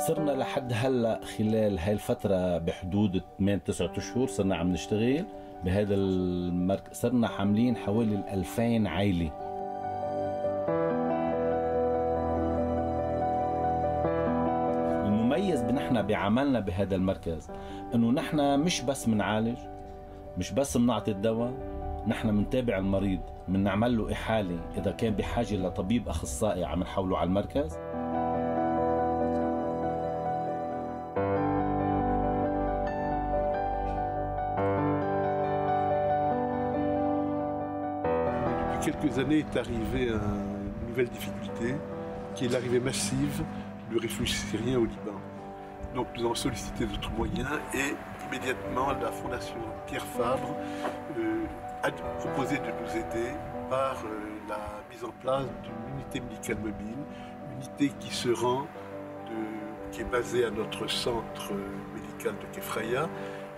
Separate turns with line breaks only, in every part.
صرنا لحد هلا خلال هاي الفترة بحدود 8 9 اشهر صرنا عم نشتغل بهذا المركز. صرنا حاملين حوالي 2000 عائلة. المميز بنحن بعملنا بهذا المركز انه نحن مش بس بنعالج، مش بس بنعطي الدواء، نحن بنتابع المريض، بنعمل له إحالة إذا كان بحاجة لطبيب أخصائي عم نحوله على المركز.
Depuis quelques années est arrivée une nouvelle difficulté, qui est l'arrivée massive de réfugiés syriens au Liban. Donc nous avons sollicité d'autres moyens et immédiatement la Fondation Pierre Fabre a proposé de nous aider par la mise en place d'une unité médicale mobile, unité qui est basée à notre centre médical de Kefraya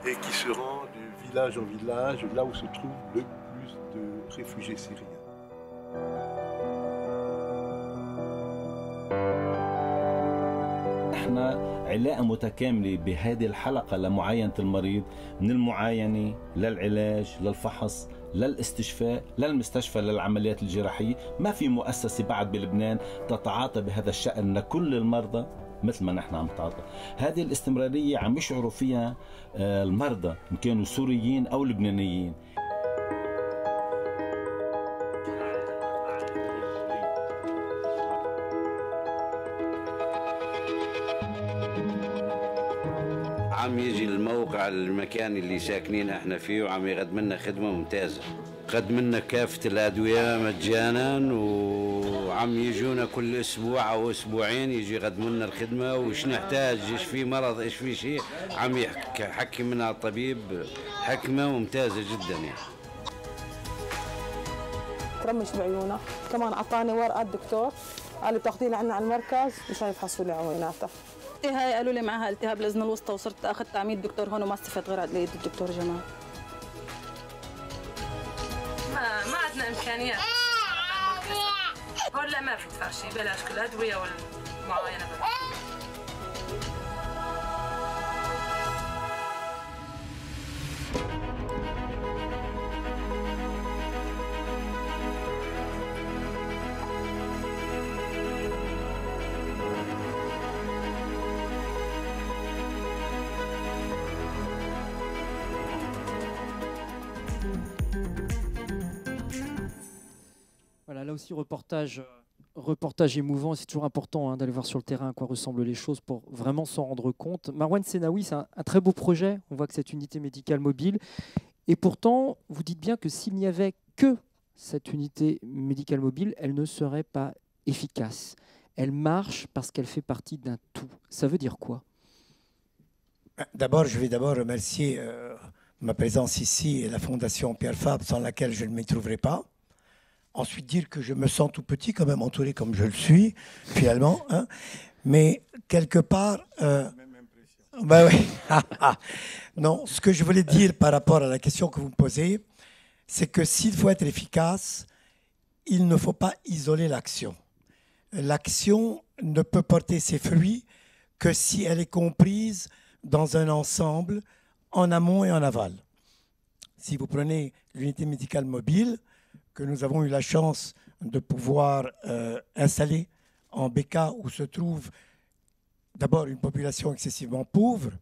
et qui se rend de village en village, là où se trouve le plus de réfugiés syriens.
نحن علاقة متكاملة بهذه الحلقة لمعاينة المريض، من المعاينة للعلاج للفحص للاستشفاء للمستشفى للعمليات الجراحية. ما في مؤسسة بعد بلبنان تتعاطى بهذا الشأن لكل المرضى مثل ما نحن عم نتعاطى. هذه الاستمرارية عم يشعروا فيها المرضى إن كانوا سوريين أو لبنانيين.
عم يجي الموقع المكان اللي ساكنين احنا فيه وعم يقدم لنا خدمه ممتازه، قدم لنا كافه الادويه مجانا، وعم يجونا كل اسبوع او اسبوعين يجي يقدموا لنا الخدمه، وش نحتاج، ايش في مرض، ايش في شيء، عم يحكي منها الطبيب حكمه ممتازه جدا يعني.
ترمش بعيونه، كمان اعطاني ورقه الدكتور قال لي بتاخذيني عنا على المركز مشان يفحصوا لي عويناتها.
هاي قالوا لي معها التهاب الاذن الوسطى، وصرت اخذ تعميد دكتور هون وما استفدت غير على الدكتور جمال.
ما عندنا امكانيات هون، لا ما في تفرشي بلاش كل الادويه والمعاينه بلاش.
Voilà, là aussi, reportage émouvant. C'est toujours important d'aller voir sur le terrain à quoi ressemblent les choses pour vraiment s'en rendre compte. Marouane Senaoui, c'est un très beau projet. On voit que cette unité médicale mobile. Et pourtant, vous dites bien que s'il n'y avait que cette unité médicale mobile, elle ne serait pas efficace. Elle marche parce qu'elle fait partie d'un tout. Ça veut dire quoi?
D'abord, je vais remercier ma présence ici et la Fondation Pierre Fabre, sans laquelle je ne m'y trouverais pas. Ensuite, dire que je me sens tout petit, quand même entouré comme je le suis, finalement. Hein. Mais quelque part... ben oui. Non, ce que je voulais dire par rapport à la question que vous me posez, c'est que s'il faut être efficace, il ne faut pas isoler l'action. L'action ne peut porter ses fruits que si elle est comprise dans un ensemble, en amont et en aval. Si vous prenez l'unité médicale mobile, que nous avons eu la chance de pouvoir installer en Bekaa, où se trouve d'abord une population excessivement pauvre,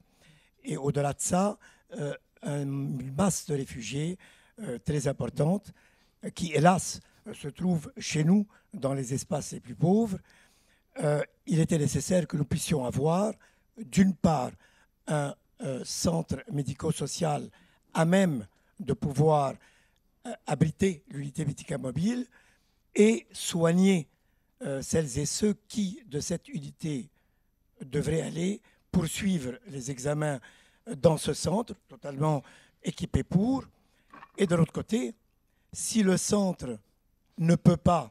et au-delà de ça, une masse de réfugiés très importante, qui, hélas, se trouve chez nous, dans les espaces les plus pauvres. Il était nécessaire que nous puissions avoir, d'une part, un centre médico-social à même de pouvoir abriter l'unité médicale mobile et soigner celles et ceux qui, de cette unité, devraient aller poursuivre les examens dans ce centre, totalement équipé pour. Et de l'autre côté, si le centre ne peut pas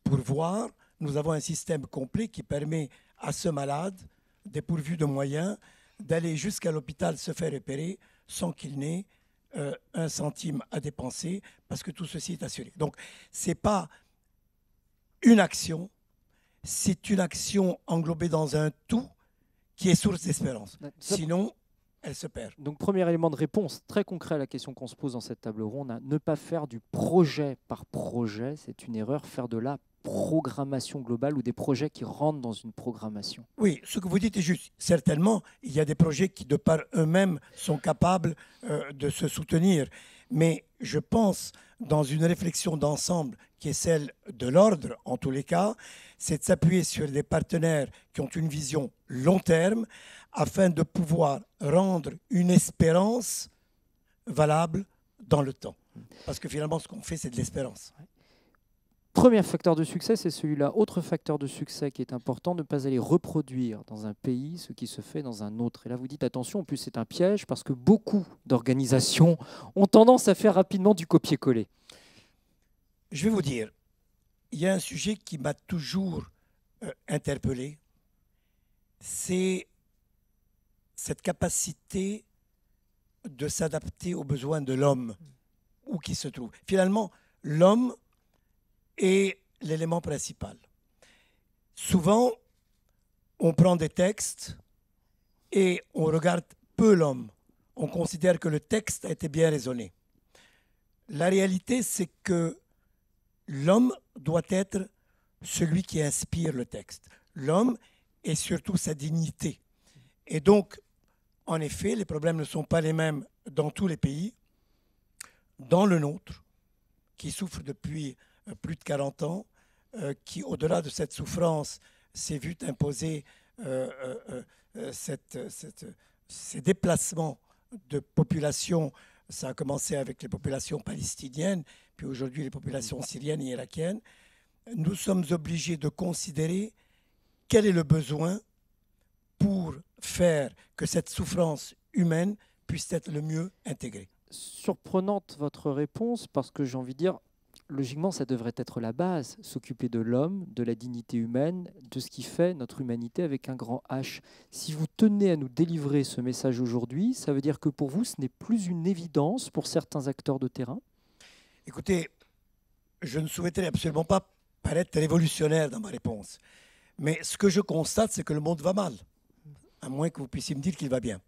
pourvoir, nous avons un système complet qui permet à ce malade, dépourvu de moyens, d'aller jusqu'à l'hôpital se faire opérer sans qu'il n'ait un centime à dépenser, parce que tout ceci est assuré. Donc, ce n'est pas une action, c'est une action englobée dans un tout qui est source d'espérance.
Ça-
Sinon, elle se perd.
Donc, premier élément de réponse très concret à la question qu'on se pose dans cette table ronde, hein, ne pas faire du projet par projet, c'est une erreur, faire de la programmation globale ou des projets qui rentrent dans une programmation.
Oui, ce que vous dites est juste. Certainement, il y a des projets qui, de par eux-mêmes, sont capables de se soutenir. Mais je pense, dans une réflexion d'ensemble qui est celle de l'ordre, en tous les cas, c'est de s'appuyer sur des partenaires qui ont une vision long terme afin de pouvoir rendre une espérance valable dans le temps. Parce que finalement, ce qu'on fait, c'est de l'espérance.
Premier facteur de succès, c'est celui-là. Autre facteur de succès qui est important, ne pas aller reproduire dans un pays ce qui se fait dans un autre. Et là, vous dites attention, en plus c'est un piège parce que beaucoup d'organisations ont tendance à faire rapidement du copier-coller.
Je vais vous dire, il y a un sujet qui m'a toujours interpellé, c'est cette capacité de s'adapter aux besoins de l'homme, où qu'il se trouve. Finalement, l'homme est l'élément principal. Souvent, on prend des textes et on regarde peu l'homme. On considère que le texte a été bien raisonné. La réalité, c'est que l'homme doit être celui qui inspire le texte. L'homme est surtout sa dignité. Et donc, en effet, les problèmes ne sont pas les mêmes dans tous les pays. Dans le nôtre, qui souffre depuis plus de 40 ans, qui, au-delà de cette souffrance, s'est vu imposer ces déplacements de population. Ça a commencé avec les populations palestiniennes, puis aujourd'hui les populations syriennes et irakiennes. Nous sommes obligés de considérer quel est le besoin pour faire que cette souffrance humaine puisse être le mieux intégrée.
Surprenante votre réponse parce que j'ai envie de dire, logiquement, ça devrait être la base, s'occuper de l'homme, de la dignité humaine, de ce qui fait notre humanité avec un grand H. Si vous tenez à nous délivrer ce message aujourd'hui, ça veut dire que pour vous, ce n'est plus une évidence pour certains acteurs de terrain?
Écoutez, je ne souhaiterais absolument pas paraître révolutionnaire dans ma réponse. Mais ce que je constate, c'est que le monde va mal, à moins que vous puissiez me dire qu'il va bien.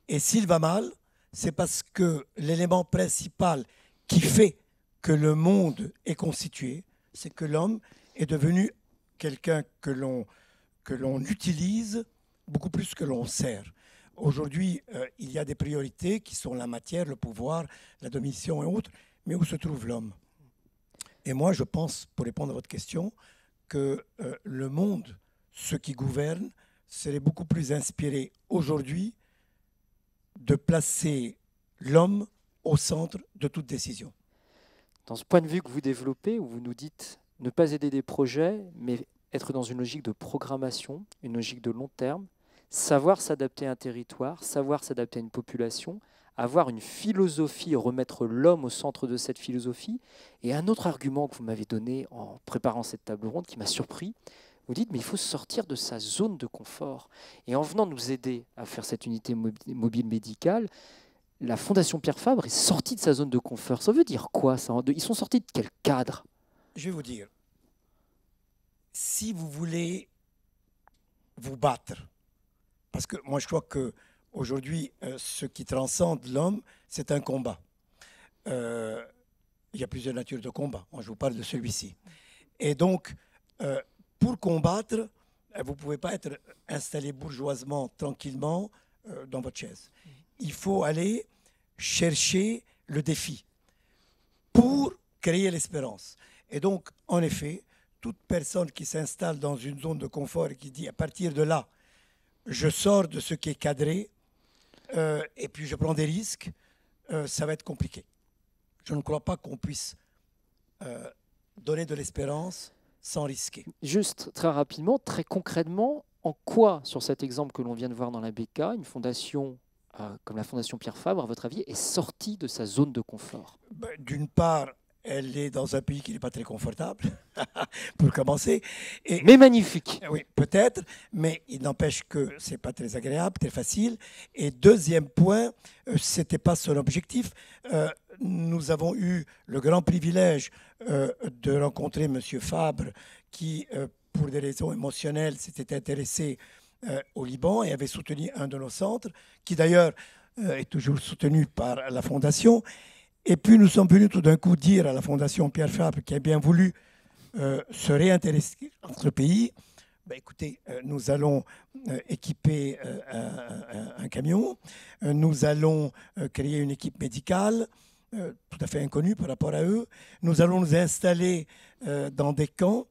Et s'il va mal, c'est parce que l'élément principal qui fait que le monde est constitué, c'est que l'homme est devenu quelqu'un que l'on utilise beaucoup plus que l'on sert. Aujourd'hui, il y a des priorités qui sont la matière, le pouvoir, la domination et autres, mais où se trouve l'homme? Et moi, je pense, pour répondre à votre question, que le monde, ceux qui gouvernent, serait beaucoup plus inspiré aujourd'hui de placer l'homme au centre de toute décision.
Dans ce point de vue que vous développez, où vous nous dites ne pas aider des projets, mais être dans une logique de programmation, une logique de long terme, savoir s'adapter à un territoire, savoir s'adapter à une population, avoir une philosophie, remettre l'homme au centre de cette philosophie. Et un autre argument que vous m'avez donné en préparant cette table ronde qui m'a surpris, vous dites mais il faut sortir de sa zone de confort. Et en venant nous aider à faire cette unité mobile médicale, la Fondation Pierre Fabre est sortie de sa zone de confort. Ça veut dire quoi ça? Ils sont sortis de quel cadre?
Je vais vous dire, si vous voulez vous battre, parce que moi je crois qu'aujourd'hui, ce qui transcende l'homme, c'est un combat. Il y a plusieurs natures de combat. Moi je vous parle de celui-ci. Et donc, pour combattre, vous ne pouvez pas être installé bourgeoisement, tranquillement, dans votre chaise. Il faut aller chercher le défi pour créer l'espérance. Et donc, en effet, toute personne qui s'installe dans une zone de confort et qui dit à partir de là, je sors de ce qui est cadré et puis je prends des risques, ça va être compliqué. Je ne crois pas qu'on puisse donner de l'espérance sans risquer.
Juste très rapidement, très concrètement, en quoi, sur cet exemple que l'on vient de voir dans la BK, une fondation comme la Fondation Pierre Fabre, à votre avis, est sortie de sa zone de confort?
D'une part, elle est dans un pays qui n'est pas très confortable, pour commencer.
Mais magnifique.
Oui, peut-être, mais il n'empêche que ce n'est pas très agréable, très facile. Et deuxième point, ce n'était pas son objectif. Nous avons eu le grand privilège de rencontrer M. Fabre qui, pour des raisons émotionnelles, s'était intéressé au Liban et avait soutenu un de nos centres, qui d'ailleurs est toujours soutenu par la Fondation. Et puis nous sommes venus tout d'un coup dire à la Fondation Pierre Fabre, qui a bien voulu se réintéresser à notre pays, ben écoutez, nous allons équiper un camion, nous allons créer une équipe médicale, tout à fait inconnue par rapport à eux, nous allons nous installer dans des camps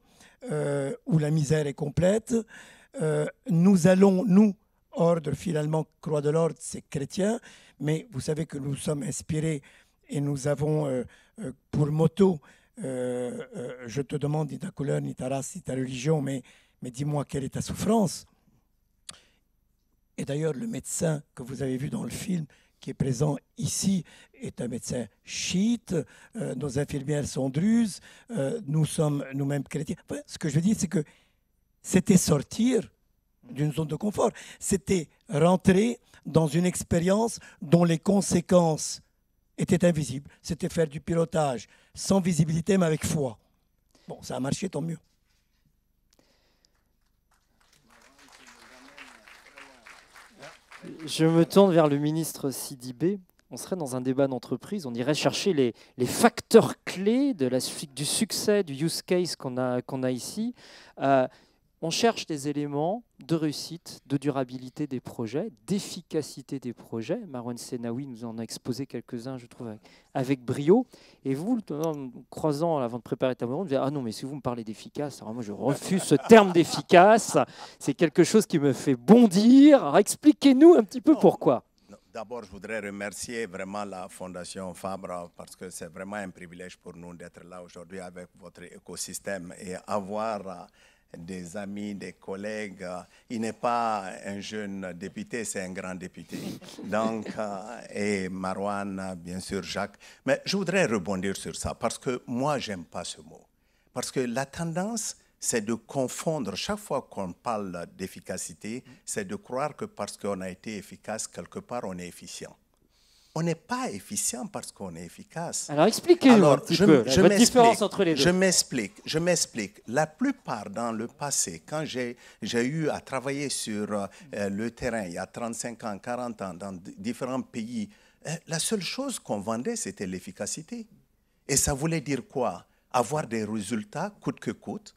où la misère est complète, nous allons, nous, ordre finalement, Croix de l'Ordre, c'est chrétien, mais vous savez que nous sommes inspirés et nous avons pour motto, je te demande ni ta couleur, ni ta race, ni ta religion, mais dis-moi quelle est ta souffrance. Et d'ailleurs, le médecin que vous avez vu dans le film, qui est présent ici, est un médecin chiite. Nos infirmières sont druzes. Nous sommes nous-mêmes chrétiens. Enfin, ce que je veux dire, c'est que c'était sortir d'une zone de confort. C'était rentrer dans une expérience dont les conséquences étaient invisibles. C'était faire du pilotage sans visibilité, mais avec foi. Bon, ça a marché, tant mieux.
Je me tourne vers le ministre Sidibé. On serait dans un débat d'entreprise, on irait chercher les facteurs clés du succès du use case qu'on a ici. On cherche des éléments de réussite, de durabilité des projets, d'efficacité des projets. Marouane Senaoui nous en a exposé quelques-uns, je trouve, avec brio. Et vous, en croisant avant de préparer ta réponse, vous dites « Ah non, mais si vous me parlez d'efficace, alors moi je refuse ce terme d'efficace. C'est quelque chose qui me fait bondir. Alors expliquez-nous un petit peu pourquoi. »
D'abord, je voudrais remercier vraiment la Fondation Fabre parce que c'est vraiment un privilège pour nous d'être là aujourd'hui avec votre écosystème et avoir des amis, des collègues. Il n'est pas un jeune député, c'est un grand député. Donc, et Marouane, bien sûr, Jacques. Mais je voudrais rebondir sur ça parce que moi, j'aime pas ce mot. Parce que la tendance, c'est de confondre, chaque fois qu'on parle d'efficacité, c'est de croire que parce qu'on a été efficace, quelque part, on est efficient. On n'est pas efficient parce qu'on est efficace.
Alors expliquez-nous un petit peu la différence entre les deux.
Je m'explique. La plupart dans le passé, quand j'ai eu à travailler sur le terrain, il y a 35 ans, 40 ans, dans différents pays, la seule chose qu'on vendait, c'était l'efficacité. Et ça voulait dire quoi? Avoir des résultats coûte que coûte,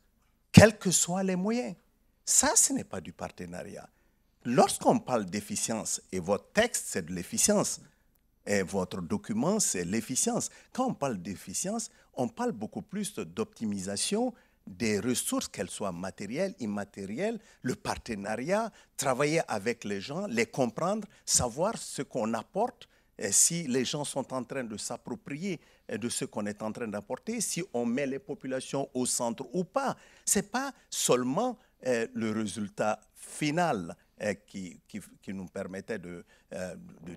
quels que soient les moyens. Ça, ce n'est pas du partenariat. Lorsqu'on parle d'efficience, et votre texte, c'est de l'efficience, et votre document, c'est l'efficience. Quand on parle d'efficience, on parle beaucoup plus d'optimisation des ressources, qu'elles soient matérielles, immatérielles, le partenariat, travailler avec les gens, les comprendre, savoir ce qu'on apporte, si les gens sont en train de s'approprier de ce qu'on est en train d'apporter, si on met les populations au centre ou pas. Ce n'est pas seulement le résultat final qui nous permettait de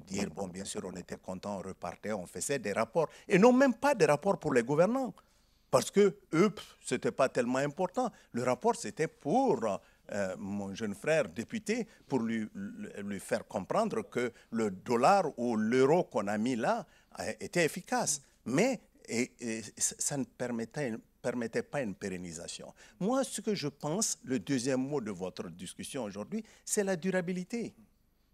dire, bon, bien sûr, on était content, on repartait, on faisait des rapports. Et non, même pas des rapports pour les gouvernants. Parce que eux, ce n'était pas tellement important. Le rapport, c'était pour mon jeune frère député, pour lui faire comprendre que le dollar ou l'euro qu'on a mis là était efficace. Mais ça ne permettait pas une pérennisation. Moi, ce que je pense, le deuxième mot de votre discussion aujourd'hui, c'est la durabilité.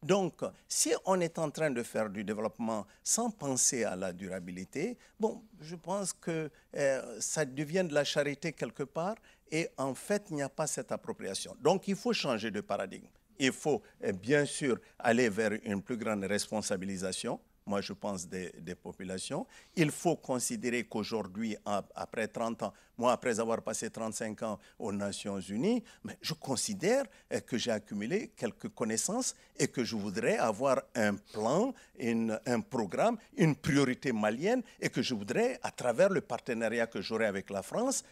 Donc, si on est en train de faire du développement sans penser à la durabilité, bon, je pense que ça devient de la charité quelque part et en fait, il n'y a pas cette appropriation. Donc, il faut changer de paradigme. Il faut bien sûr aller vers une plus grande responsabilisation. Moi, je pense des populations. Il faut considérer qu'aujourd'hui, après 30 ans, moi, après avoir passé 35 ans aux Nations Unies, mais je considère que j'ai accumulé quelques connaissances et que je voudrais avoir un plan, un programme, une priorité malienne et que je voudrais, à travers le partenariat que j'aurai avec la France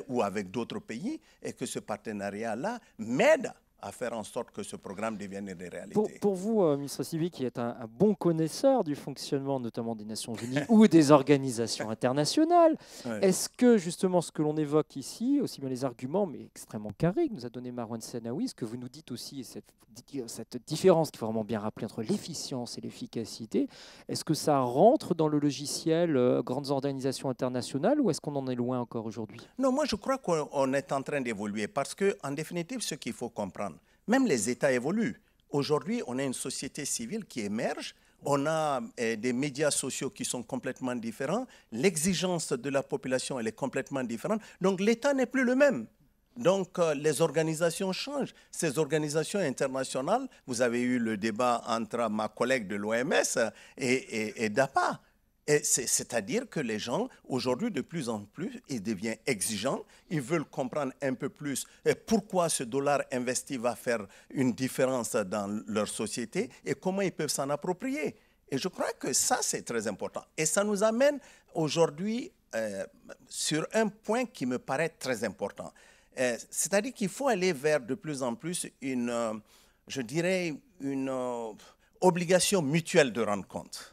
ou avec d'autres pays, et que ce partenariat-là m'aide à faire en sorte que ce programme devienne une réalité.
Pour vous, ministre Sibi, qui est un bon connaisseur du fonctionnement notamment des Nations Unies ou des organisations internationales,
Ouais.
est-ce que justement ce que l'on évoque ici, aussi bien les arguments, mais extrêmement carrés que nous a donné Marouane Senaoui, ce que vous nous dites aussi, cette différence qu'il faut vraiment bien rappeler entre l'efficience et l'efficacité, est-ce que ça rentre dans le logiciel grandes organisations internationales ou est-ce qu'on en est loin encore aujourd'hui?
Non, moi je crois qu'on est en train d'évoluer parce qu'en définitive, ce qu'il faut comprendre, même les États évoluent. Aujourd'hui, on a une société civile qui émerge, on a des médias sociaux qui sont complètement différents, l'exigence de la population elle est complètement différente, donc l'État n'est plus le même. Donc les organisations changent. Ces organisations internationales, vous avez eu le débat entre ma collègue de l'OMS et DAPA. C'est-à-dire que les gens, aujourd'hui, de plus en plus, ils deviennent exigeants. Ils veulent comprendre un peu plus pourquoi ce dollar investi va faire une différence dans leur société et comment ils peuvent s'en approprier. Et je crois que ça, c'est très important. Et ça nous amène aujourd'hui sur un point qui me paraît très important. C'est-à-dire qu'il faut aller vers de plus en plus je dirais, une obligation mutuelle de rendre compte.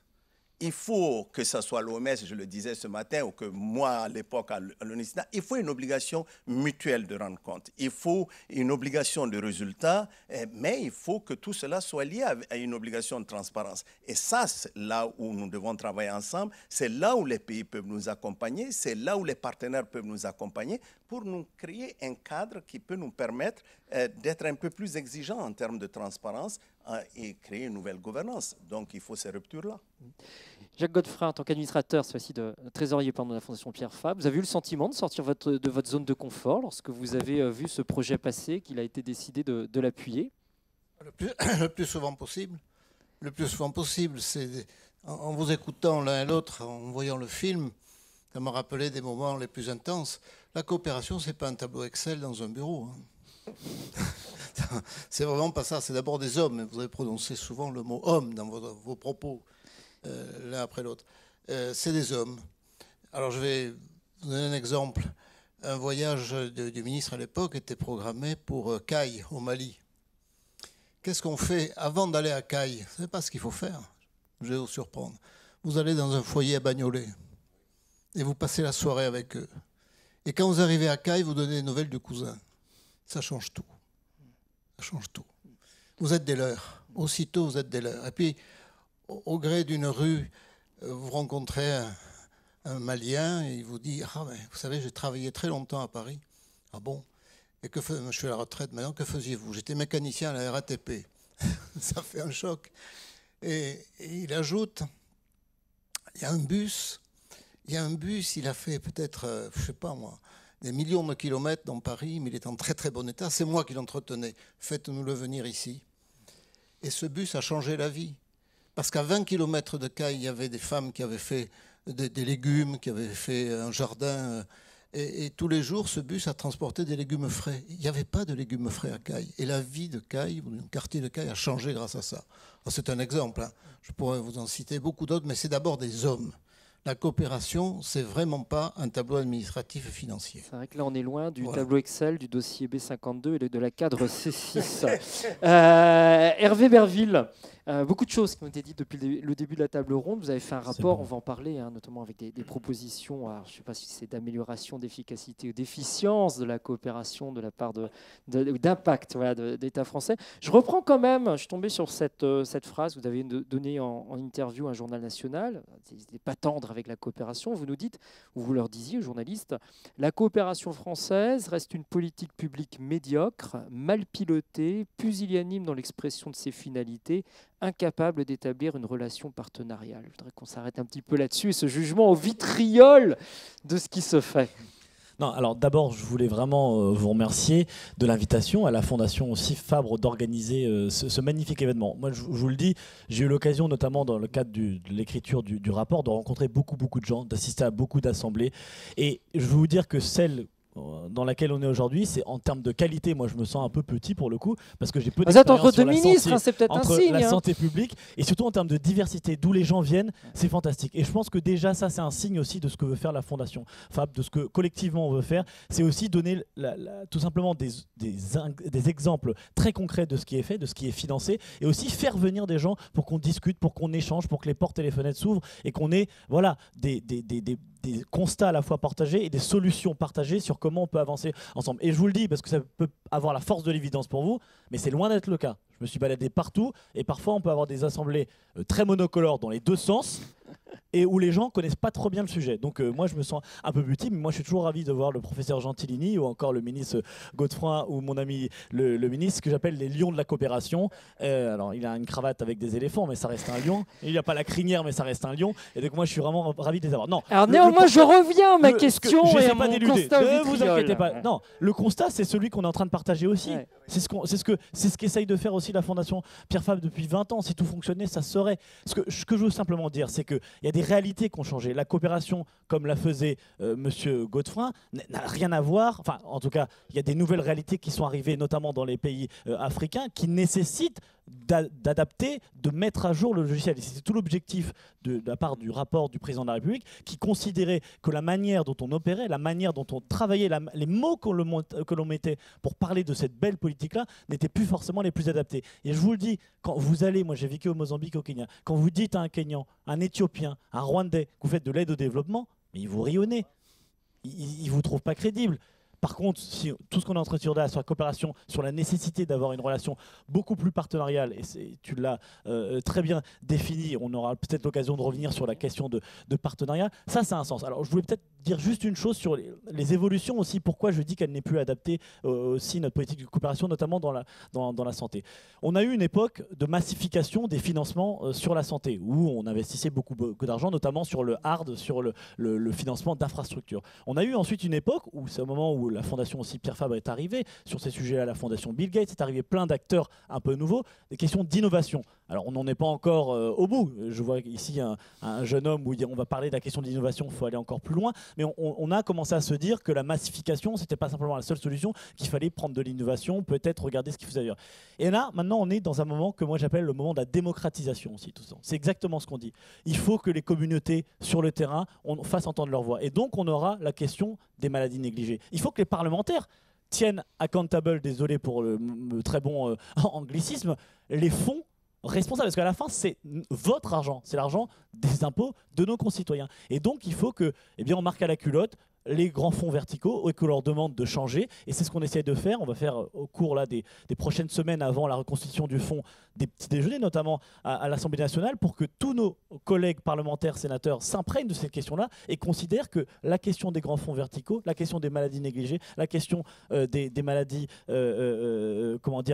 Il faut que ce soit l'OMS, je le disais ce matin, ou que moi, à l'époque, à l'UNICEF, il faut une obligation mutuelle de rendre compte. Il faut une obligation de résultat, mais il faut que tout cela soit lié à une obligation de transparence. Et ça, c'est là où nous devons travailler ensemble. C'est là où les pays peuvent nous accompagner. C'est là où les partenaires peuvent nous accompagner pour nous créer un cadre qui peut nous permettre d'être un peu plus exigeants en termes de transparence et créer une nouvelle gouvernance. Donc, il faut ces ruptures-là.
Jacques Godefroy, en tant qu'administrateur, cette fois-ci de trésorier de la Fondation Pierre Fabre, vous avez eu le sentiment de sortir de votre zone de confort lorsque vous avez vu ce projet passer, qu'il a été décidé de l'appuyer?
Le plus souvent possible. Le plus souvent possible. C'est en vous écoutant l'un et l'autre, en voyant le film, ça m'a rappelé des moments les plus intenses. La coopération, ce n'est pas un tableau Excel dans un bureau. C'est vraiment pas ça. C'est d'abord des hommes. Vous avez prononcé souvent le mot homme dans vos propos, l'un après l'autre. C'est des hommes. Alors je vais vous donner un exemple. Un voyage du ministre à l'époque était programmé pour Caille, au Mali. Qu'est-ce qu'on fait avant d'aller à Caille? Vous ne savez pas ce qu'il faut faire. Je vais vous surprendre. Vous allez dans un foyer à Bagnolet et vous passez la soirée avec eux. Et quand vous arrivez à Caille, vous donnez des nouvelles du cousin. Ça change tout. Ça change tout. Vous êtes des leurs. Aussitôt, vous êtes des leurs. Et puis, au gré d'une rue, vous rencontrez un Malien et il vous dit « Ah, mais vous savez, j'ai travaillé très longtemps à Paris. » « Ah bon? Et je suis à la retraite maintenant. Que faisiez-vous? J'étais mécanicien à la RATP. » Ça fait un choc. Et il ajoute « Il y a un bus. Il a fait peut-être, je ne sais pas moi, des millions de kilomètres dans Paris, mais il est en très très bon état. C'est moi qui l'entretenais. Faites-nous le venir ici. » Et ce bus a changé la vie. Parce qu'à 20 km de Caille, il y avait des femmes qui avaient fait des légumes, qui avaient fait un jardin. Et tous les jours, ce bus a transporté des légumes frais. Il n'y avait pas de légumes frais à Caille. Et la vie de Caille, ou du quartier de Caille, a changé grâce à ça. C'est un exemple. Hein. Je pourrais vous en citer beaucoup d'autres, mais c'est d'abord des hommes. La coopération, c'est vraiment pas un tableau administratif et financier.
C'est vrai que là, on est loin du tableau Excel, du dossier B52 et de la cadre C6. Hervé Berville, beaucoup de choses qui ont été dites depuis le début de la table ronde. Vous avez fait un rapport, on va en parler, hein, notamment avec des propositions, alors, je ne sais pas si c'est d'amélioration, d'efficacité ou d'efficience de la coopération de la part d'impact d'État français. Je reprends quand même, je suis tombé sur cette phrase que vous avez donnée en interview à un journal national. N'hésitez pas tendre avec la coopération. Vous nous dites, ou vous leur disiez aux journalistes, la coopération française reste une politique publique médiocre, mal pilotée, pusillanime dans l'expression de ses finalités, incapable d'établir une relation partenariale. Je voudrais qu'on s'arrête un petit peu là-dessus et ce jugement au vitriol de ce qui se fait.
Non, alors d'abord, je voulais vraiment vous remercier de l'invitation à la Fondation aussi Fabre d'organiser ce magnifique événement. Moi, je vous le dis, j'ai eu l'occasion, notamment dans le cadre de l'écriture du rapport, de rencontrer beaucoup de gens, d'assister à beaucoup d'assemblées. Et je veux vous dire que celles dans laquelle on est aujourd'hui, c'est en termes de qualité, moi je me sens un peu petit pour le coup, parce que j'ai peu
Vous êtes
d'expérience
entre
sur
deux
la
ministres,
santé,
hein, c'est peut-être un
entre
signe.
la
hein.
santé publique, et surtout en termes de diversité, d'où les gens viennent, c'est fantastique. Et je pense que déjà ça c'est un signe aussi de ce que veut faire la Fondation Fab, de ce que collectivement on veut faire, c'est aussi donner tout simplement des exemples très concrets de ce qui est fait, de ce qui est financé, et aussi faire venir des gens pour qu'on discute, pour qu'on échange, pour que les portes et les fenêtres s'ouvrent, et qu'on ait voilà, des constats à la fois partagés et des solutions partagées sur comment on peut avancer ensemble. Et je vous le dis parce que ça peut avoir la force de l'évidence pour vous, mais c'est loin d'être le cas. Je me suis baladé partout et parfois on peut avoir des assemblées très monocolores dans les deux sens et où les gens connaissent pas trop bien le sujet. Donc moi je me sens un peu petit, mais moi je suis toujours ravi de voir le professeur Gentilini ou encore le ministre Godefroy ou mon ami le ministre que j'appelle les lions de la coopération. Alors il a une cravate avec des éléphants, mais ça reste un lion. Il n'a pas la crinière, mais ça reste un lion. Et donc moi je suis vraiment ravi de les avoir. Non.
Alors néanmoins je reviens à ma question et à
pas
mon
d'éluder.
constat
Ne
au
vous
vitriol.
inquiétez pas. Non, le constat c'est celui qu'on est en train de partager aussi.
Ouais.
C'est ce qu'essaye de faire aussi la Fondation Pierre Fabre depuis 20 ans. Si tout fonctionnait, ça serait. Ce que je veux simplement dire, c'est qu'il y a des réalités qui ont changé. La coopération, comme la faisait Monsieur Godefroy, n'a rien à voir. Enfin, en tout cas, il y a des nouvelles réalités qui sont arrivées, notamment dans les pays africains, qui nécessitent d'adapter, de mettre à jour le logiciel. Et c'est tout l'objectif de la part du rapport du président de la République, qui considérait que la manière dont on opérait, la manière dont on travaillait, les mots que l'on mettait pour parler de cette belle politique-là n'étaient plus forcément les plus adaptés. Et je vous le dis, quand vous allez, moi j'ai vécu au Mozambique, au Kenya, quand vous dites à un Kenyan, un Éthiopien, un Rwandais que vous faites de l'aide au développement, mais ils vous rient au nez. Ils ne vous trouvent pas crédible. Par contre, si tout ce qu'on est en train de dire là sur la coopération, sur la nécessité d'avoir une relation beaucoup plus partenariale, et tu l'as très bien défini, on aura peut-être l'occasion de revenir sur la question de partenariat, ça a un sens. Alors je voulais peut-être dire juste une chose sur les évolutions aussi, pourquoi je dis qu'elle n'est plus adaptée aussi notre politique de coopération, notamment dans la santé. On a eu une époque de massification des financements sur la santé, où on investissait beaucoup d'argent, notamment sur le hard, sur le financement d'infrastructures. On a eu ensuite une époque où c'est au moment où la fondation aussi Pierre Fabre est arrivée, sur ces sujets-là, la fondation Bill Gates, est arrivé plein d'acteurs un peu nouveaux, des questions d'innovation. Alors on n'en est pas encore au bout. Je vois ici un jeune homme où on va parler de la question de l'innovation, il faut aller encore plus loin, mais on a commencé à se dire que la massification, c'était pas simplement la seule solution, qu'il fallait prendre de l'innovation, peut-être regarder ce qu'il faisait ailleurs. Et là, maintenant, on est dans un moment que moi j'appelle le moment de la démocratisation aussi, tout ça. C'est exactement ce qu'on dit. Il faut que les communautés sur le terrain fassent entendre leur voix. Et donc on aura la question des maladies négligées. Il faut que les parlementaires tiennent accountable, désolé pour le très bon anglicisme, les fonds responsables, parce qu'à la fin c'est votre argent, c'est l'argent des impôts de nos concitoyens. Et donc il faut que, on marque à la culotte les grands fonds verticaux et que leur demande de changer. Et c'est ce qu'on essaie de faire. On va faire au cours là, des prochaines semaines avant la reconstitution du fonds des petits déjeuners, notamment à l'Assemblée nationale, pour que tous nos collègues parlementaires, sénateurs s'imprègnent de cette question-là et considèrent que la question des grands fonds verticaux, la question des maladies négligées, la question des maladies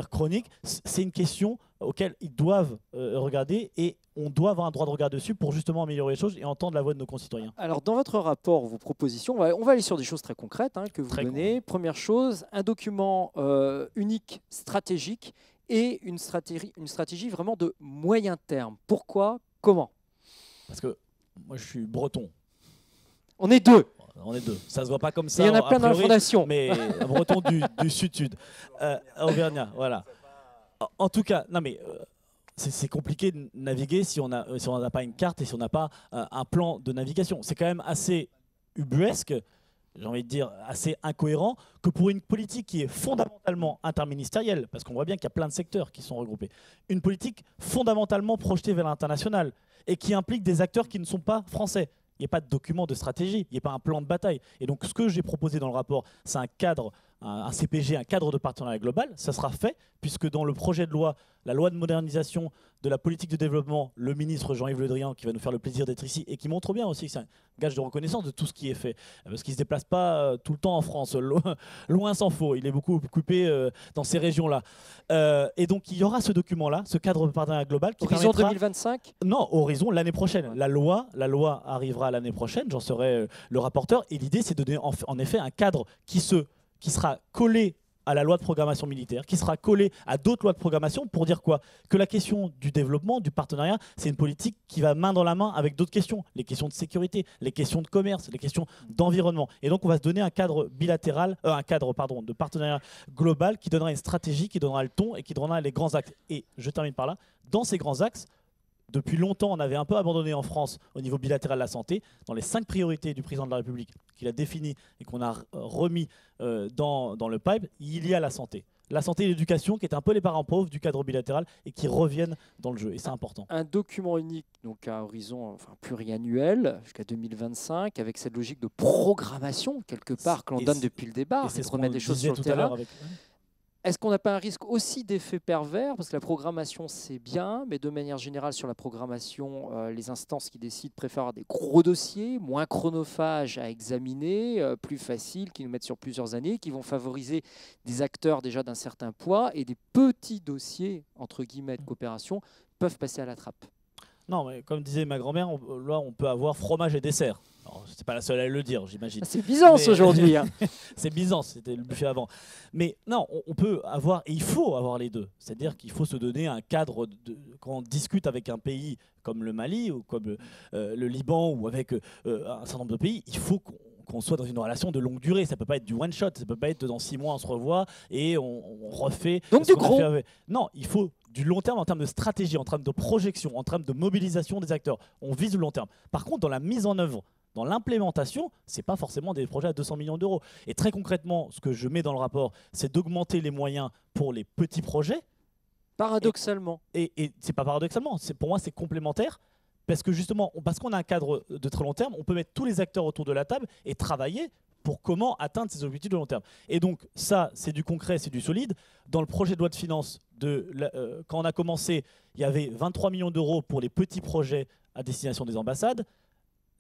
chroniques, c'est une question auxquelles ils doivent regarder, et on doit avoir un droit de regard dessus pour justement améliorer les choses et entendre la voix de nos concitoyens.
Alors dans votre rapport, vos propositions, on va aller sur des choses très concrètes que vous donnez. Première chose, un document unique stratégique et une stratégie vraiment de moyen terme. Pourquoi? Comment?
Parce que moi je suis breton.
On est deux.
On est deux. Ça se voit pas comme ça.
Il y en a plein dans la fondation.
Mais breton du sud-sud. Auvergnat, voilà. En tout cas, non mais c'est compliqué de naviguer si on n'a pas une carte et si on n'a pas un plan de navigation. C'est quand même assez ubuesque, j'ai envie de dire assez incohérent, que pour une politique qui est fondamentalement interministérielle, parce qu'on voit bien qu'il y a plein de secteurs qui sont regroupés, une politique fondamentalement projetée vers l'international et qui implique des acteurs qui ne sont pas français. Il n'y a pas de document de stratégie, il n'y a pas un plan de bataille. Et donc ce que j'ai proposé dans le rapport, c'est un cadre, un CPG, un cadre de partenariat global. Ça sera fait, puisque dans le projet de loi, la loi de modernisation de la politique de développement, le ministre Jean-Yves Le Drian, qui va nous faire le plaisir d'être ici, et qui montre bien aussi que c'est un gage de reconnaissance de tout ce qui est fait, parce qu'il ne se déplace pas tout le temps en France, loin s'en faut, il est beaucoup occupé dans ces régions-là. Et donc il y aura ce document-là, ce cadre de partenariat global qui
Horizon 2025 ?
Non, horizon l'année prochaine. La loi arrivera l'année prochaine, j'en serai le rapporteur, et l'idée c'est de donner en effet un cadre qui sera collé à la loi de programmation militaire, qui sera collé à d'autres lois de programmation pour dire quoi? Que la question du développement, du partenariat, c'est une politique qui va main dans la main avec d'autres questions, les questions de sécurité, les questions de commerce, les questions d'environnement. Et donc on va se donner un cadre bilatéral, de partenariat global qui donnera une stratégie, qui donnera le ton et qui donnera les grands axes. Et je termine par là, dans ces grands axes, depuis longtemps, on avait un peu abandonné en France au niveau bilatéral la santé. Dans les 5 priorités du président de la République qu'il a définies et qu'on a remis dans le pipe, il y a la santé. La santé et l'éducation qui est un peu les parents pauvres du cadre bilatéral et qui reviennent dans le jeu. Et c'est important.
Un document unique, donc à horizon pluriannuel jusqu'à 2025, avec cette logique de programmation quelque part que l'on donne depuis le départ, c'est de remettre des choses sur le terrain. Est-ce qu'on n'a pas un risque aussi d'effet pervers? Parce que la programmation, c'est bien, mais de manière générale, sur la programmation, les instances qui décident préfèrent avoir des gros dossiers, moins chronophages à examiner, plus faciles, qui nous mettent sur plusieurs années, qui vont favoriser des acteurs déjà d'un certain poids, et des petits dossiers, entre guillemets, de coopération, peuvent passer à la trappe.
Non, mais comme disait ma grand-mère, là, on peut avoir fromage et dessert. C'est pas la seule à le dire, j'imagine.
C'est Byzance aujourd'hui. Hein.
C'est Byzance, c'était le buffet avant. Mais non, on peut avoir, et il faut avoir les deux. C'est-à-dire qu'il faut se donner un cadre, quand on discute avec un pays comme le Mali ou comme le Liban ou avec un certain nombre de pays, il faut qu'on soit dans une relation de longue durée. Ça peut pas être du one shot, ça peut pas être dans 6 mois on se revoit et on refait.
Donc du gros.
Non, il faut du long terme en termes de stratégie, en termes de projection, en termes de mobilisation des acteurs. On vise le long terme. Par contre, dans la mise en œuvre, dans l'implémentation, ce n'est pas forcément des projets à 200 millions d'euros. Et très concrètement, ce que je mets dans le rapport, c'est d'augmenter les moyens pour les petits projets.
Paradoxalement.
Et ce n'est pas paradoxalement, pour moi c'est complémentaire. Parce que justement, parce qu'on a un cadre de très long terme, on peut mettre tous les acteurs autour de la table et travailler pour comment atteindre ces objectifs de long terme. Et donc ça, c'est du concret, c'est du solide. Dans le projet de loi de finances, quand on a commencé, il y avait 23 millions d'euros pour les petits projets à destination des ambassades.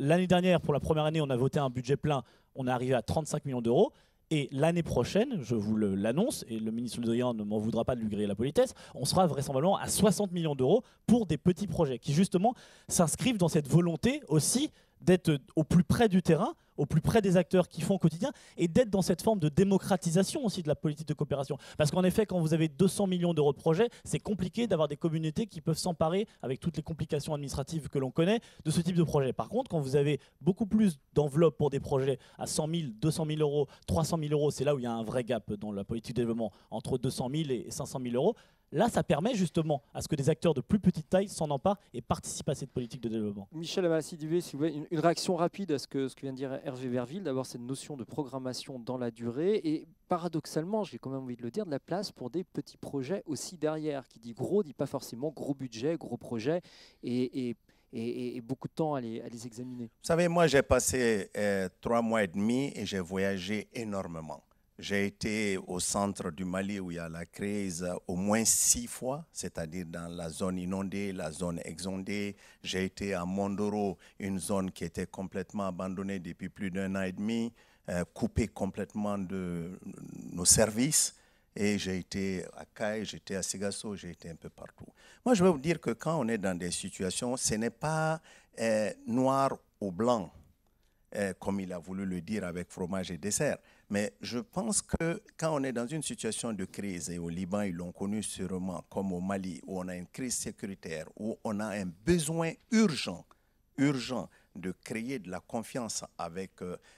L'année dernière, pour la première année, on a voté un budget plein, on est arrivé à 35 millions d'euros. Et l'année prochaine, je vous l'annonce, et le ministre Le Drian ne m'en voudra pas de lui griller la politesse, on sera vraisemblablement à 60 millions d'euros pour des petits projets qui justement s'inscrivent dans cette volonté aussi d'être au plus près du terrain, au plus près des acteurs qui font au quotidien et d'être dans cette forme de démocratisation aussi de la politique de coopération. Parce qu'en effet, quand vous avez 200 millions d'euros de projets, c'est compliqué d'avoir des communautés qui peuvent s'emparer, avec toutes les complications administratives que l'on connaît, de ce type de projet. Par contre, quand vous avez beaucoup plus d'enveloppes pour des projets à 100 000, 200 000 euros, 300 000 euros, c'est là où il y a un vrai gap dans la politique de développement entre 200 000 et 500 000 euros. Là, ça permet justement à ce que des acteurs de plus petite taille s'en emparent et participent à cette politique de développement.
Michel Amassi-Dubé, si vous voulez, une réaction rapide à ce que vient de dire Hervé Verville. D'abord, cette notion de programmation dans la durée et paradoxalement, j'ai quand même envie de le dire, de la place pour des petits projets aussi derrière. Qui dit gros, dit pas forcément gros budget, gros projet et beaucoup de temps à les examiner.
Vous savez, moi, j'ai passé 3 mois et demi et j'ai voyagé énormément. J'ai été au centre du Mali où il y a la crise au moins 6 fois, c'est-à-dire dans la zone inondée, la zone exondée. J'ai été à Mondoro, une zone qui était complètement abandonnée depuis plus d'1 an et demi, coupée complètement de nos services. Et j'ai été à Caille, j'étais à Sigasso, j'ai été un peu partout. Moi, je veux vous dire que quand on est dans des situations, ce n'est pas noir ou blanc, comme il a voulu le dire avec fromage et dessert. Mais je pense que quand on est dans une situation de crise, et au Liban, ils l'ont connu sûrement, comme au Mali, où on a une crise sécuritaire, où on a un besoin urgent de créer de la confiance avec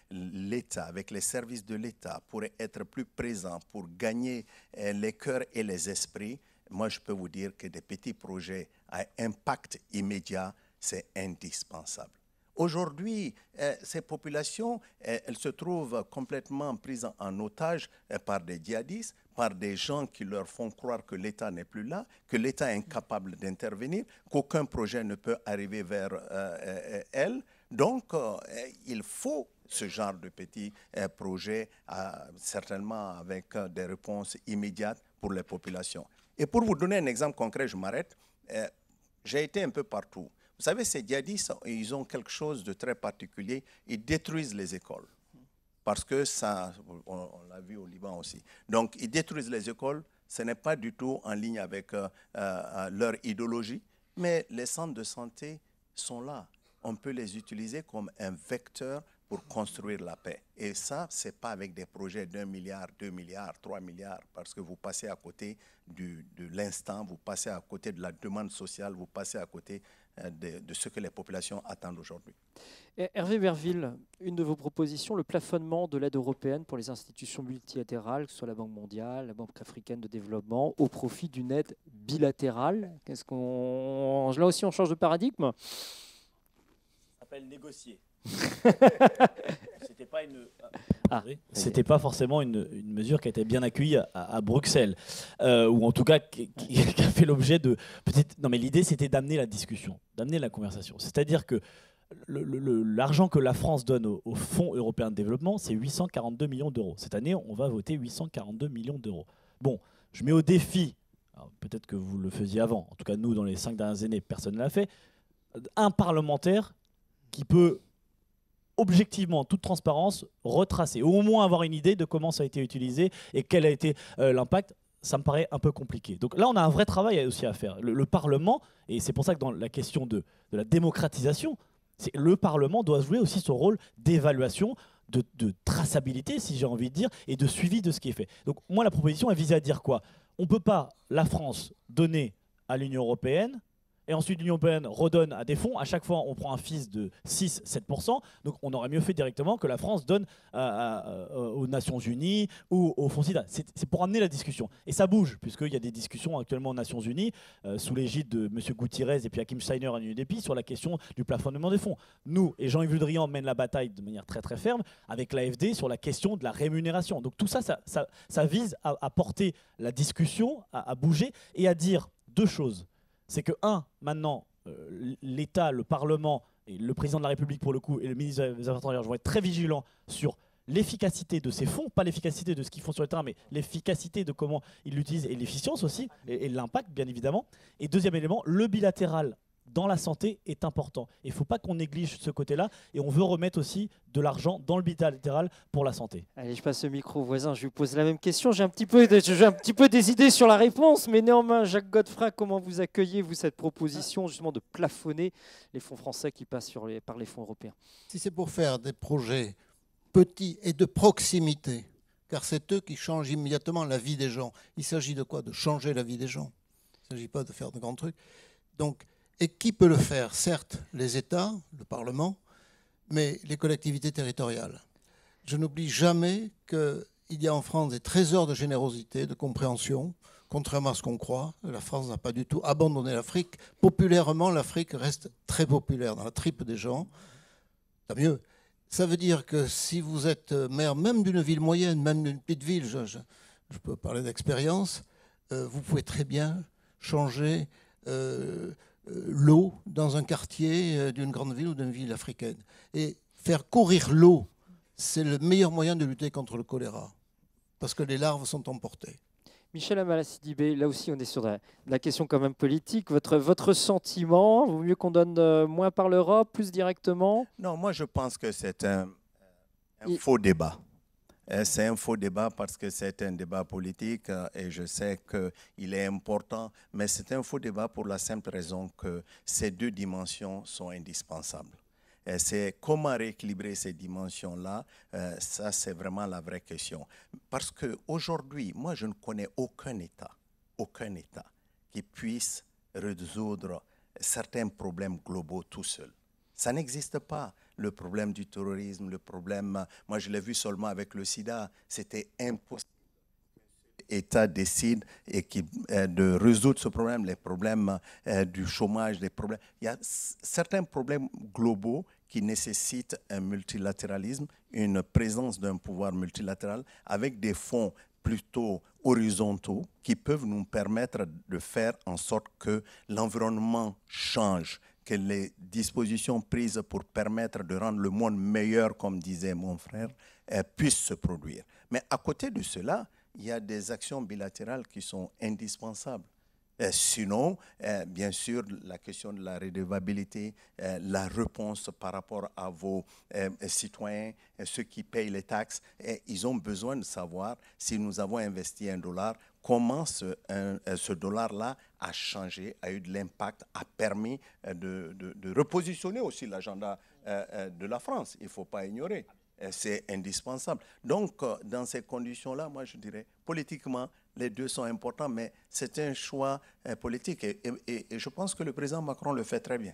l'État, avec les services de l'État, pour être plus présent, pour gagner les cœurs et les esprits, moi je peux vous dire que des petits projets à impact immédiat, c'est indispensable. Aujourd'hui, ces populations, elles se trouvent complètement prises en otage par des djihadistes, par des gens qui leur font croire que l'État n'est plus là, que l'État est incapable d'intervenir, qu'aucun projet ne peut arriver vers elles. Donc, il faut ce genre de petits projets, certainement avec des réponses immédiates pour les populations. Et pour vous donner un exemple concret, je m'arrête, j'ai été un peu partout. Vous savez, ces djihadistes, ils ont quelque chose de très particulier. Ils détruisent les écoles. Parce que ça, on l'a vu au Liban aussi. Donc, ils détruisent les écoles. Ce n'est pas du tout en ligne avec leur idéologie. Mais les centres de santé sont là. On peut les utiliser comme un vecteur pour construire la paix. Et ça, ce n'est pas avec des projets d'1 milliard, 2 milliards, 3 milliards, parce que vous passez à côté de l'instant, vous passez à côté de la demande sociale, vous passez à côté de ce que les populations attendent aujourd'hui.
Hervé Berville, une de vos propositions, le plafonnement de l'aide européenne pour les institutions multilatérales, que ce soit la Banque mondiale, la Banque africaine de développement, au profit d'une aide bilatérale. Là aussi, on change de paradigme?
Ça s'appelle négocier. C'était pas forcément une mesure qui a été bien accueillie à Bruxelles, ou en tout cas qui a fait l'objet de peut-être. Non, mais l'idée c'était d'amener la discussion, d'amener la conversation. C'est-à-dire que l'argent que la France donne au Fonds européen de développement, c'est 842 millions d'euros. Cette année, on va voter 842 millions d'euros. Bon, je mets au défi, peut-être que vous le faisiez avant, en tout cas nous dans les 5 dernières années, personne ne l'a fait, un parlementaire qui peut objectivement, en toute transparence, retracer, ou au moins avoir une idée de comment ça a été utilisé et quel a été l'impact. Ça me paraît un peu compliqué. Donc là, on a un vrai travail aussi à faire. Le Parlement, et c'est pour ça que dans la question de la démocratisation, le Parlement doit jouer aussi son rôle d'évaluation, de traçabilité, si j'ai envie de dire, et de suivi de ce qui est fait. Donc moi, la proposition, elle visait à dire quoi? On ne peut pas, la France, donner à l'Union européenne, et ensuite l'Union européenne redonne à des fonds. À chaque fois, on prend un fils de 6-7%. Donc on aurait mieux fait directement que la France donne aux Nations Unies ou au Fonds SIDA. C'est pour amener la discussion. Et ça bouge, puisqu'il y a des discussions actuellement aux Nations Unies, sous l'égide de M. Gutiérrez et puis Hakim Steiner à l'UNDP, sur la question du plafonnement des fonds. Nous, et Jean-Yves Le Drian mène la bataille de manière très très ferme avec l'AFD sur la question de la rémunération. Donc tout ça, ça vise à porter la discussion, à bouger et à dire deux choses. C'est que, maintenant, l'État, le Parlement, et le président de la République pour le coup, et le ministre des Affaires étrangères vont être très vigilants sur l'efficacité de ces fonds, pas l'efficacité de ce qu'ils font sur le terrain, mais l'efficacité de comment ils l'utilisent et l'efficience aussi, et l'impact bien évidemment. Et deuxième élément, le bilatéral dans la santé est important. Il ne faut pas qu'on néglige ce côté-là, et on veut remettre aussi de l'argent dans le bilatéral pour la santé.
Allez, je passe le micro au voisin, je lui pose la même question. J'ai un petit peu des idées sur la réponse, mais néanmoins, Jacques Godefroy, comment vous accueillez-vous cette proposition justement de plafonner les fonds français qui passent par les fonds européens?
Si c'est pour faire des projets petits et de proximité, car c'est eux qui changent immédiatement la vie des gens. Il s'agit de quoi? De changer la vie des gens. Il ne s'agit pas de faire de grands trucs. Donc, et qui peut le faire? Certes, les États, le Parlement, mais les collectivités territoriales. Je n'oublie jamais qu'il y a en France des trésors de générosité, de compréhension, contrairement à ce qu'on croit. La France n'a pas du tout abandonné l'Afrique. Populairement, l'Afrique reste très populaire dans la tripe des gens. Tant mieux. Ça veut dire que si vous êtes maire même d'une ville moyenne, même d'une petite ville, je peux parler d'expérience, vous pouvez très bien changer l'eau dans un quartier d'une grande ville ou d'une ville africaine. Et faire courir l'eau, c'est le meilleur moyen de lutter contre le choléra, parce que les larves sont emportées.
Michel Amalà-Sidibé, là aussi on est sur la question quand même politique. Votre sentiment, vaut mieux qu'on donne moins par l'Europe, plus directement?
Non, moi je pense que c'est un faux débat. C'est un faux débat parce que c'est un débat politique et je sais qu'il est important, mais c'est un faux débat pour la simple raison que ces deux dimensions sont indispensables. C'est comment rééquilibrer ces dimensions-là, ça c'est vraiment la vraie question. Parce qu'aujourd'hui, moi je ne connais aucun État qui puisse résoudre certains problèmes globaux tout seul. Ça n'existe pas. Le problème du terrorisme, le problème, moi je l'ai vu seulement avec le sida, c'était impossible. L'État décide de résoudre ce problème, les problèmes du chômage, il y a certains problèmes globaux qui nécessitent un multilatéralisme, une présence d'un pouvoir multilatéral avec des fonds plutôt horizontaux qui peuvent nous permettre de faire en sorte que l'environnement change, que les dispositions prises pour permettre de rendre le monde meilleur, comme disait mon frère, puissent se produire. Mais à côté de cela, il y a des actions bilatérales qui sont indispensables. Sinon, bien sûr, la question de la redevabilité, la réponse par rapport à vos citoyens, ceux qui payent les taxes, ils ont besoin de savoir si nous avons investi $1, comment ce dollar-là a changé, a eu de l'impact, a permis de repositionner aussi l'agenda de la France. Il ne faut pas ignorer. C'est indispensable. Donc, dans ces conditions-là, moi, je dirais, politiquement, les deux sont importants, mais c'est un choix politique. Et je pense que le président Macron le fait très bien.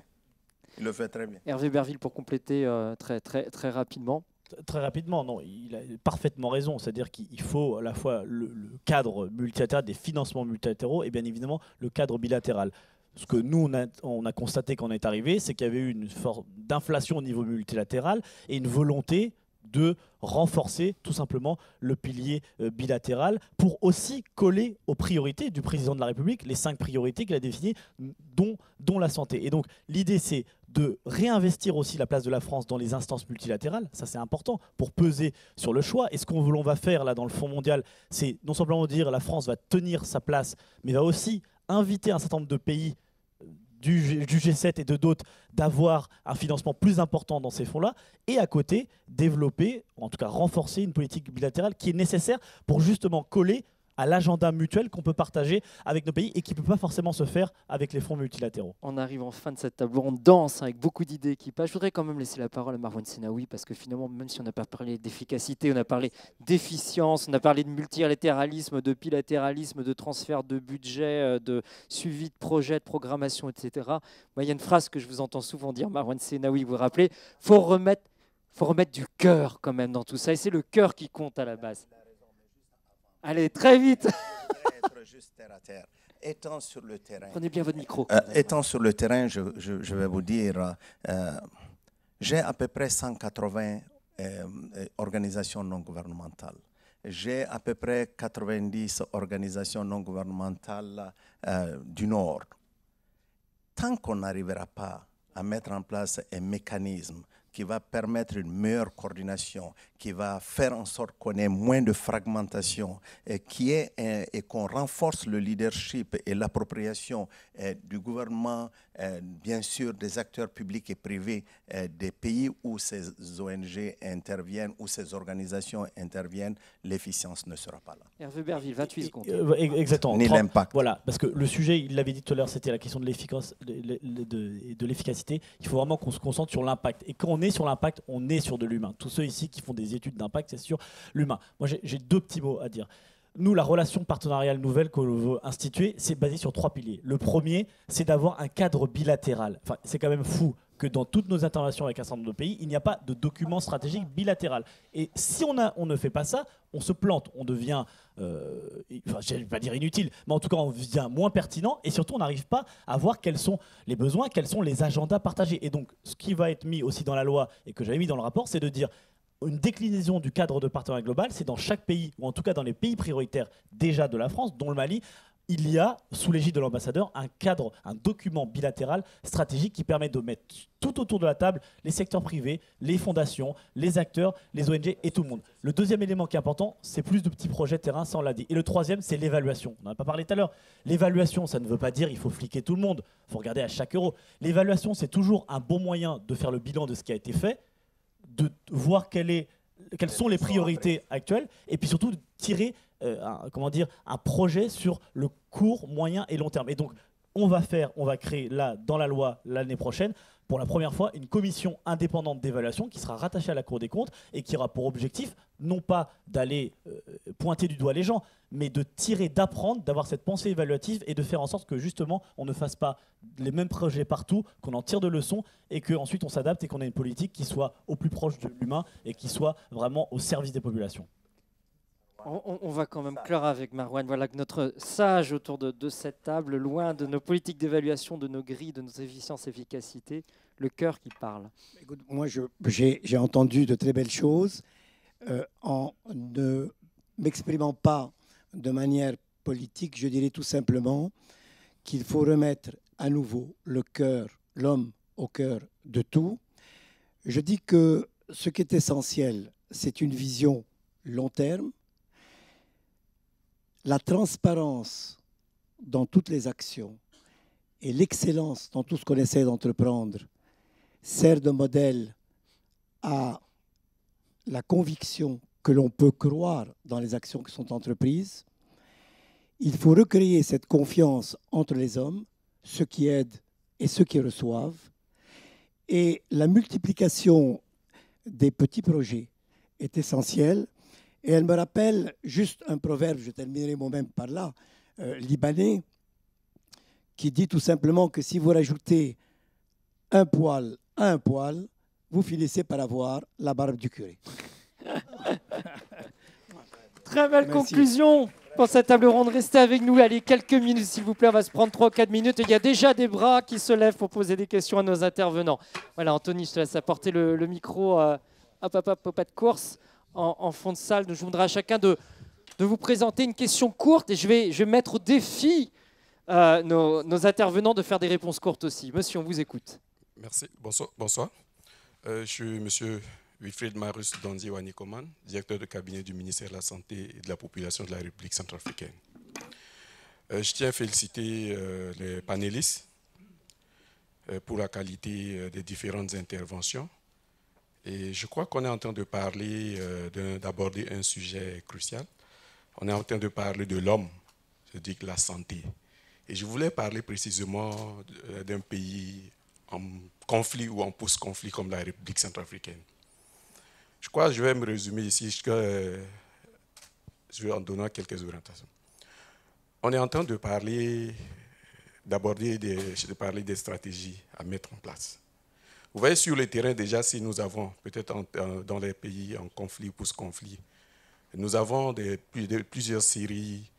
Il le fait très bien.
Hervé Berville, pour compléter très rapidement.
Très rapidement, non, il a parfaitement raison. C'est-à-dire qu'il faut à la fois le cadre multilatéral, des financements multilatéraux, et bien évidemment le cadre bilatéral. Ce que nous, on a constaté quand on est arrivé, c'est qu'il y avait eu une forme d'inflation au niveau multilatéral et une volonté de renforcer tout simplement le pilier bilatéral pour aussi coller aux priorités du président de la République, les 5 priorités qu'il a définies, dont la santé. Et donc l'idée, c'est de réinvestir aussi la place de la France dans les instances multilatérales. Ça, c'est important pour peser sur le choix. Et ce qu'on va faire là dans le Fonds mondial, c'est non simplement dire la France va tenir sa place, mais va aussi inviter un certain nombre de pays du G7 et de d'autres d'avoir un financement plus important dans ces fonds-là, et à côté, développer, en tout cas renforcer une politique bilatérale qui est nécessaire pour justement coller à l'agenda mutuel qu'on peut partager avec nos pays et qui ne peut pas forcément se faire avec les fonds multilatéraux.
On arrive en fin de cette table ronde dense avec beaucoup d'idées qui passent. Je voudrais quand même laisser la parole à Marouane Senaoui parce que finalement, même si on n'a pas parlé d'efficacité, on a parlé d'efficience, on a parlé de multilatéralisme, de bilatéralisme, de transfert de budget, de suivi de projet, de programmation, etc. Moi, il y a une phrase que je vous entends souvent dire, Marouane Senaoui, vous vous rappelez, faut remettre du cœur quand même dans tout ça. Et c'est le cœur qui compte à la base. Allez, très vite.
Être juste terre à terre. Étant sur le terrain.
Prenez bien votre micro.
Étant sur le terrain, je vais vous dire, j'ai à peu près 180 organisations non gouvernementales. J'ai à peu près 90 organisations non gouvernementales du Nord. Tant qu'on n'arrivera pas à mettre en place un mécanisme qui va permettre une meilleure coordination, qui va faire en sorte qu'on ait moins de fragmentation, et qu'on renforce le leadership et l'appropriation du gouvernement, bien sûr des acteurs publics et privés des pays où ces ONG interviennent, où ces organisations interviennent, l'efficience ne sera pas là.
Hervé Berville, 28 secondes.
Exactement.
Ni l'impact.
Voilà, parce que le sujet, il l'avait dit tout à l'heure, c'était la question de l'efficacité. Il faut vraiment qu'on se concentre sur l'impact. Et quand on est sur l'impact, on est sur de l'humain. Tous ceux ici qui font des études d'impact, c'est sur l'humain. Moi, j'ai 2 petits mots à dire. Nous, la relation partenariale nouvelle qu'on veut instituer, c'est basé sur 3 piliers. Le premier, c'est d'avoir un cadre bilatéral. Enfin, c'est quand même fou que dans toutes nos interventions avec un certain nombre de pays, il n'y a pas de document stratégique bilatéral. Et si on ne fait pas ça, on se plante, on devient, enfin, je ne vais pas dire inutile, mais en tout cas, on devient moins pertinent et surtout, on n'arrive pas à voir quels sont les besoins, quels sont les agendas partagés. Et donc, ce qui va être mis aussi dans la loi et que j'avais mis dans le rapport, c'est de dire une déclinaison du cadre de partenariat global, c'est dans chaque pays, ou en tout cas dans les pays prioritaires déjà de la France, dont le Mali, il y a, sous l'égide de l'ambassadeur, un cadre, un document bilatéral stratégique qui permet de mettre tout autour de la table les secteurs privés, les fondations, les acteurs, les ONG et tout le monde. Le deuxième élément qui est important, c'est plus de petits projets terrain, ça on l'a dit. Et le troisième, c'est l'évaluation. On n'en a pas parlé tout à l'heure. L'évaluation, ça ne veut pas dire qu'il faut fliquer tout le monde. Il faut regarder à chaque euro. L'évaluation, c'est toujours un bon moyen de faire le bilan de ce qui a été fait, de voir quelles sont les priorités actuelles et puis surtout de tirer un projet sur le court, moyen et long terme. Et donc, on va créer là, dans la loi, l'année prochaine, pour la première fois, une commission indépendante d'évaluation qui sera rattachée à la Cour des comptes et qui aura pour objectif, non pas d'aller pointer du doigt les gens, mais de tirer, d'apprendre, d'avoir cette pensée évaluative et de faire en sorte que justement, on ne fasse pas les mêmes projets partout, qu'on en tire de leçons et qu'ensuite on s'adapte et qu'on ait une politique qui soit au plus proche de l'humain et qui soit vraiment au service des populations.
On va quand même clore avec Marouane. Voilà que notre sage autour de cette table, loin de nos politiques d'évaluation, de nos grilles, de nos efficiences, efficacité, le cœur qui parle.
Écoute, moi, j'ai entendu de très belles choses. En ne m'exprimant pas de manière politique, je dirais tout simplement qu'il faut remettre à nouveau le cœur, l'homme au cœur de tout. Je dis que ce qui est essentiel, c'est une vision long terme, la transparence dans toutes les actions et l'excellence dans tout ce qu'on essaie d'entreprendre sert de modèle à la conviction que l'on peut croire dans les actions qui sont entreprises. Il faut recréer cette confiance entre les hommes, ceux qui aident et ceux qui reçoivent. Et la multiplication des petits projets est essentielle. Et elle me rappelle juste un proverbe, je terminerai moi-même par là, libanais, qui dit tout simplement que si vous rajoutez un poil à un poil, vous finissez par avoir la barbe du curé.
Très belle conclusion pour cette table ronde. Restez avec nous. Allez, quelques minutes, s'il vous plaît. On va se prendre 3 ou 4 minutes. Il y a déjà des bras qui se lèvent pour poser des questions à nos intervenants. Voilà, Anthony, je te laisse apporter le micro au pas de course en fond de salle. Je voudrais à chacun de vous présenter une question courte et je vais mettre au défi nos intervenants de faire des réponses courtes aussi. Monsieur, on vous écoute.
Merci. Bonsoir. Je suis monsieur Wilfried Marus Danzi Wanikoman, directeur de cabinet du ministère de la Santé et de la Population de la République centrafricaine. Je tiens à féliciter les panélistes pour la qualité des différentes interventions. Et je crois qu'on est en train de parler, d'aborder un sujet crucial. On est en train de parler de l'homme, c'est-à-dire la santé. Et je voulais parler précisément d'un pays en conflit ou en post-conflit comme la République centrafricaine. Je crois que je vais me résumer ici, je vais en donner quelques orientations. On est en train de parler, de parler des stratégies à mettre en place. Vous voyez sur le terrain déjà, si nous avons, peut-être dans les pays en conflit ou post-conflit, nous avons plusieurs séries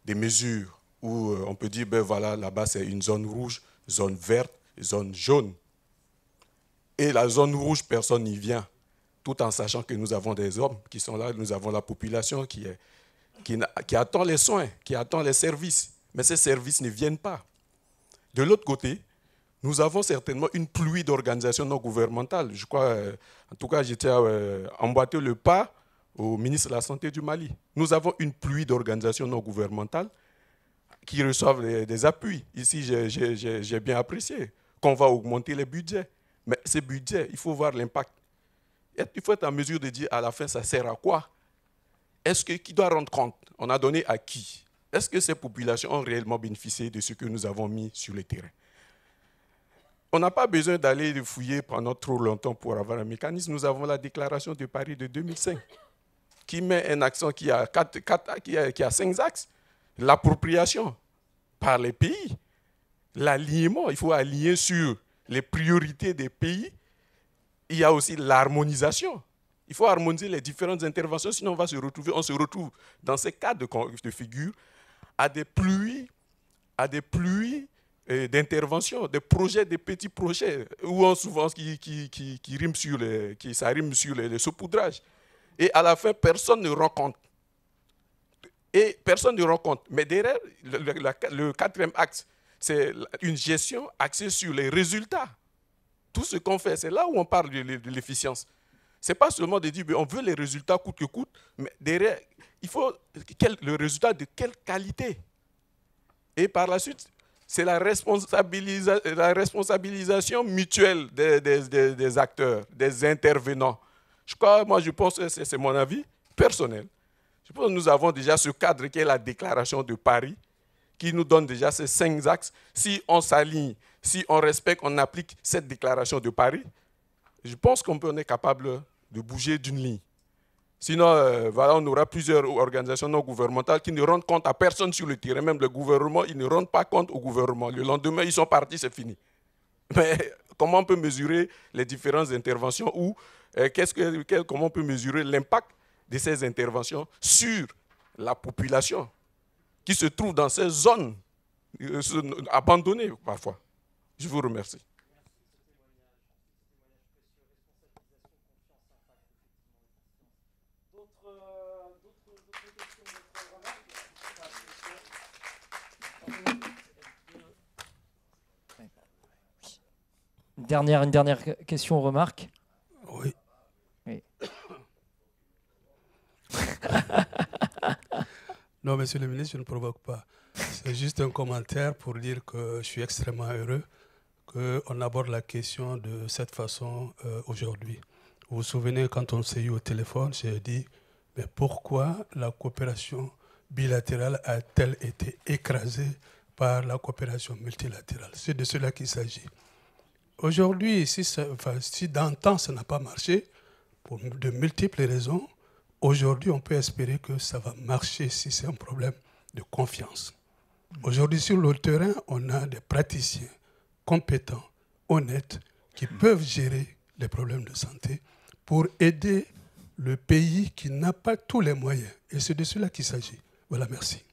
de mesures où on peut dire, ben voilà, là-bas c'est une zone rouge, zone verte, zone jaune. Et la zone rouge, personne n'y vient, tout en sachant que nous avons des hommes qui sont là, nous avons la population qui attend les soins, qui attend les services. Mais ces services ne viennent pas. De l'autre côté, nous avons certainement une pluie d'organisations non gouvernementales. Je crois, en tout cas, j'étais emboîté le pas au ministre de la Santé du Mali. Nous avons une pluie d'organisations non gouvernementales qui reçoivent des appuis. Ici, j'ai bien apprécié qu'on va augmenter les budgets. Mais ces budgets, il faut voir l'impact. Il faut être en mesure de dire à la fin, ça sert à quoi? Est-ce qui doit rendre compte? On a donné à qui? Est-ce que ces populations ont réellement bénéficié de ce que nous avons mis sur le terrain? On n'a pas besoin d'aller fouiller pendant trop longtemps pour avoir un mécanisme. Nous avons la déclaration de Paris de 2005 qui met un accent qui a 5 axes. L'appropriation par les pays, l'alignement, il faut aligner sur les priorités des pays. Il y a aussi l'harmonisation. Il faut harmoniser les différentes interventions, sinon on se retrouve dans ces cas de figure à des pluies d'interventions, des projets, des petits projets, où on souvent qui riment sur les saupoudrages. Et à la fin, personne ne rend compte. Mais derrière, le 4e axe, c'est une gestion axée sur les résultats. Tout ce qu'on fait, c'est là où on parle de l'efficience. Ce n'est pas seulement de dire on veut les résultats coûte que coûte, mais derrière, il faut le résultat de quelle qualité. Et par la suite, c'est la responsabilisation mutuelle des acteurs, des intervenants. Je pense que c'est mon avis personnel. Je pense que nous avons déjà ce cadre qui est la déclaration de Paris, qui nous donne déjà ces 5 axes. Si on s'aligne, si on respecte, on applique cette déclaration de Paris, je pense qu'on est capable de bouger d'une ligne. Sinon, voilà, on aura plusieurs organisations non gouvernementales qui ne rendent compte à personne sur le terrain. Même le gouvernement, ils ne rendent pas compte au gouvernement. Le lendemain, ils sont partis, c'est fini. Mais comment on peut mesurer les différentes interventions ou comment on peut mesurer l'impact de ces interventions sur la population qui se trouve dans ces zones abandonnées parfois? Je vous remercie.
Une dernière question, remarque?
Oui. Non, monsieur le ministre, je ne provoque pas. C'est juste un commentaire pour dire que je suis extrêmement heureux qu'on aborde la question de cette façon aujourd'hui. Vous vous souvenez, quand on s'est eu au téléphone, j'ai dit, mais pourquoi la coopération bilatérale a-t-elle été écrasée par la coopération multilatérale? C'est de cela qu'il s'agit. Aujourd'hui, si dans le temps ça n'a pas marché, pour de multiples raisons, aujourd'hui on peut espérer que ça va marcher si c'est un problème de confiance. Aujourd'hui, sur le terrain, on a des praticiens compétents, honnêtes, qui peuvent gérer les problèmes de santé pour aider le pays qui n'a pas tous les moyens. Et c'est de cela qu'il s'agit. Voilà, merci.